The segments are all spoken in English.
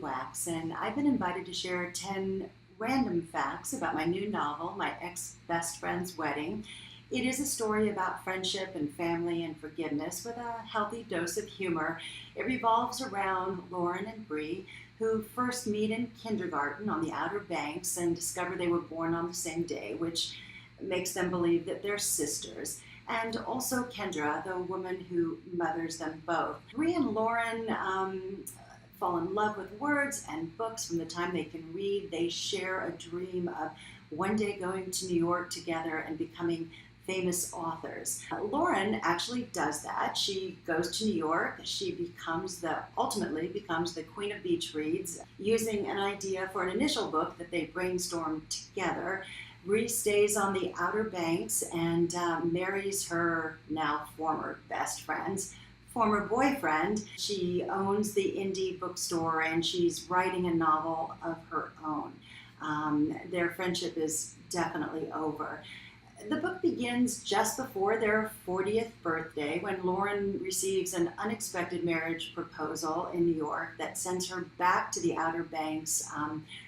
Wax, and I've been invited to share 10 random facts about my new novel, My Ex-Best Friend's Wedding. It is a story about friendship and family and forgiveness with a healthy dose of humor. It revolves around Lauren and Bree, who first meet in kindergarten on the Outer Banks and discover they were born on the same day, which makes them believe that they're sisters. And also Kendra, the woman who mothers them both. Bree and Lauren fall in love with words and books from the time they can read. They share a dream of one day going to New York together and becoming famous authors. Lauren actually does that. She goes to New York. She ultimately becomes the Queen of Beach Reads, using an idea for an initial book that they brainstormed together. Bree stays on the Outer Banks and marries her now former best friend's former boyfriend. She owns the indie bookstore and she's writing a novel of her own. Their friendship is definitely over. The book begins just before their 40th birthday when Lauren receives an unexpected marriage proposal in New York that sends her back to the Outer Banks,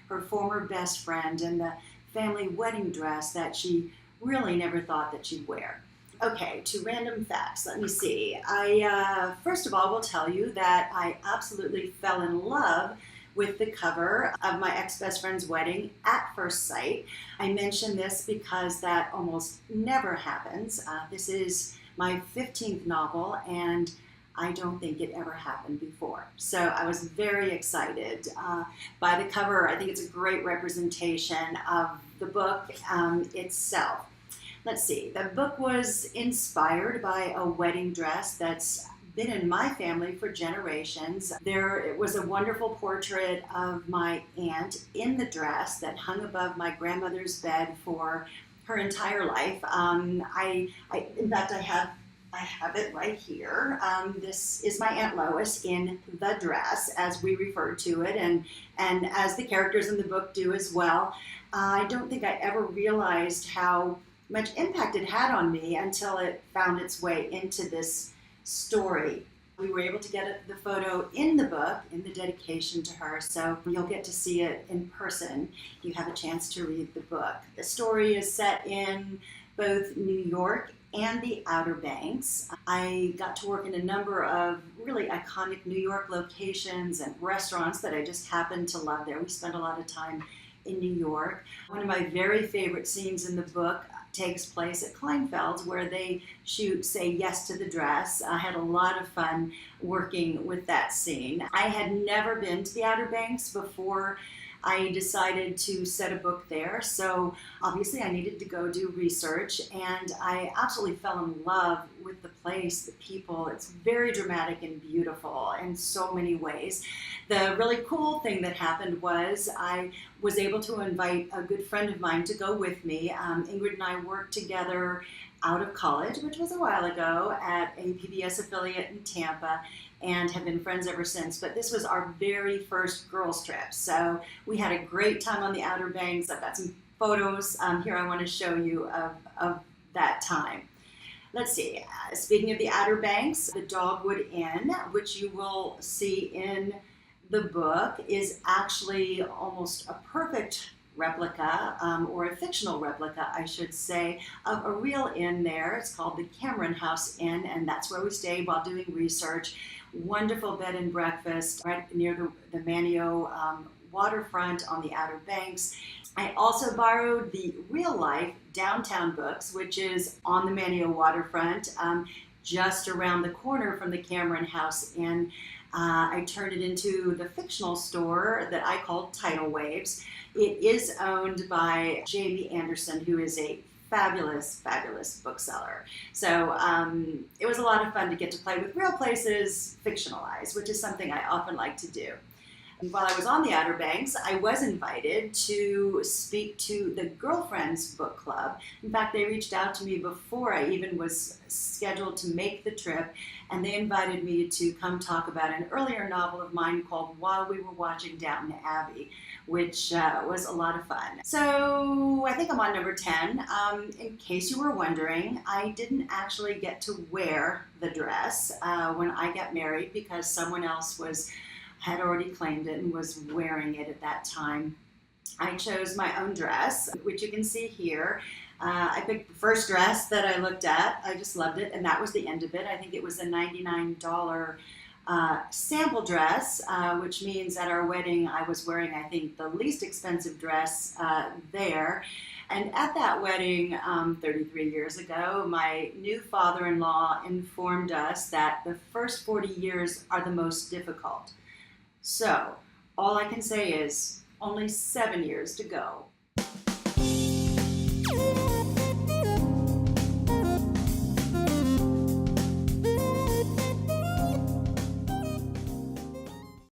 her former best friend, and the family wedding dress that she really never thought that she'd wear. Okay, to random facts. Let me see. I first of all will tell you that I absolutely fell in love with the cover of My Ex-Best Friend's Wedding at first sight. I mention this because that almost never happens. This is my 15th novel, and I don't think it ever happened before. So I was very excited by the cover. I think it's a great representation of the book itself. Let's see, the book was inspired by a wedding dress that's been in my family for generations. There was a wonderful portrait of my aunt in the dress that hung above my grandmother's bed for her entire life. In fact, I have it right here. This is my Aunt Lois in the dress, as we refer to it, and as the characters in the book do as well. I don't think I ever realized how much impact it had on me until it found its way into this story. We were able to get the photo in the book, in the dedication to her, so you'll get to see it in person if you have a chance to read the book. The story is set in both New York and the Outer Banks. I got to work in a number of really iconic New York locations and restaurants that I just happened to love there. We spent a lot of time in New York. One of my very favorite scenes in the book takes place at Kleinfeld's, where they shoot Say Yes to the Dress. I had a lot of fun working with that scene. I had never been to the Outer Banks before I decided to set a book there, so obviously I needed to go do research, and I absolutely fell in love with the place, the people. It's very dramatic and beautiful in so many ways. The really cool thing that happened was I was able to invite a good friend of mine to go with me. Ingrid and I worked together out of college, which was a while ago, at a PBS affiliate in Tampa, and have been friends ever since. But this was our very first girls trip, so we had a great time on the Outer Banks. I've got some photos here I want to show you of that time. Let's see, speaking of the Outer Banks, the Dogwood Inn, which you will see in the book, is actually almost a perfect replica, or a fictional replica, I should say, of a real inn there. It's called the Cameron House Inn, and that's where we stayed while doing research. Wonderful bed and breakfast right near the Manio waterfront on the Outer Banks. I also borrowed the real-life Downtown Books, which is on the Manio waterfront, just around the corner from the Cameron House Inn. I turned it into the fictional store that I called Tidal Waves. It is owned by Jamie Anderson, who is a fabulous, fabulous bookseller. So it was a lot of fun to get to play with real places fictionalized, which is something I often like to do. While I was on the Outer Banks, I was invited to speak to the Girlfriends Book Club. In fact, they reached out to me before I even was scheduled to make the trip, and they invited me to come talk about an earlier novel of mine called While We Were Watching Downton Abbey, which was a lot of fun. So I think I'm on number 10. In case you were wondering, I didn't actually get to wear the dress when I got married because someone else was had already claimed it and was wearing it at that time. I chose my own dress, which you can see here. I picked the first dress that I looked at. I just loved it, and that was the end of it. I think it was a $99 sample dress, which means at our wedding I was wearing, I think, the least expensive dress there. And at that wedding 33 years ago, my new father-in-law informed us that the first 40 years are the most difficult. So all I can say is only 7 years to go.